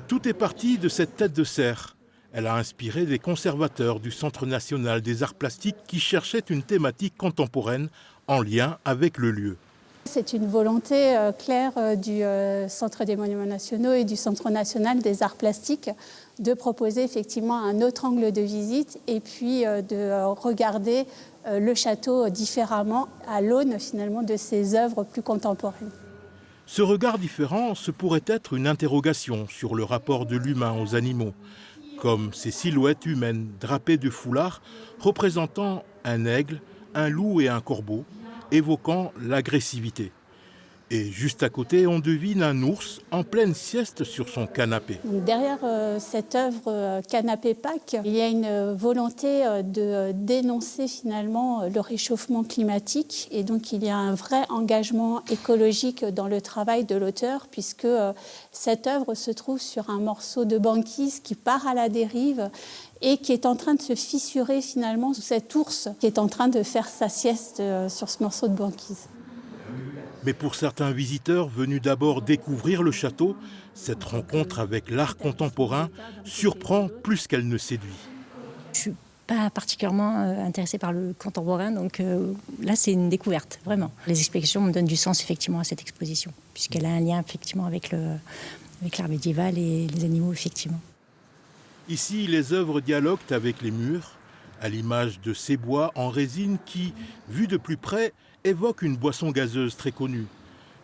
Tout est parti de cette tête de cerf. Elle a inspiré des conservateurs du Centre national des arts plastiques qui cherchaient une thématique contemporaine en lien avec le lieu. C'est une volonté claire du Centre des monuments nationaux et du Centre national des arts plastiques de proposer effectivement un autre angle de visite et puis de regarder le château différemment à l'aune finalement de ses œuvres plus contemporaines. Ce regard différent, ce pourrait être une interrogation sur le rapport de l'humain aux animaux, comme ces silhouettes humaines drapées de foulards représentant un aigle, un loup et un corbeau, évoquant l'agressivité. Et juste à côté, on devine un ours en pleine sieste sur son canapé. Donc derrière cette œuvre Canapé Pâques, il y a une volonté de dénoncer finalement le réchauffement climatique et donc il y a un vrai engagement écologique dans le travail de l'auteur puisque cette œuvre se trouve sur un morceau de banquise qui part à la dérive et qui est en train de se fissurer finalement sous cet ours qui est en train de faire sa sieste sur ce morceau de banquise. Mais pour certains visiteurs venus d'abord découvrir le château, cette rencontre avec l'art contemporain surprend plus qu'elle ne séduit. Je suis pas particulièrement intéressée par le contemporain, donc là c'est une découverte, vraiment. Les explications me donnent du sens effectivement à cette exposition, puisqu'elle a un lien effectivement avec l'art médiéval et les animaux effectivement. Ici, les œuvres dialoguent avec les murs, à l'image de ces bois en résine qui, vus de plus près, évoquent une boisson gazeuse très connue.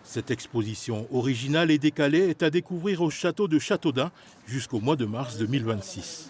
Cette exposition originale et décalée est à découvrir au château de Châteaudun jusqu'au mois de mars 2026.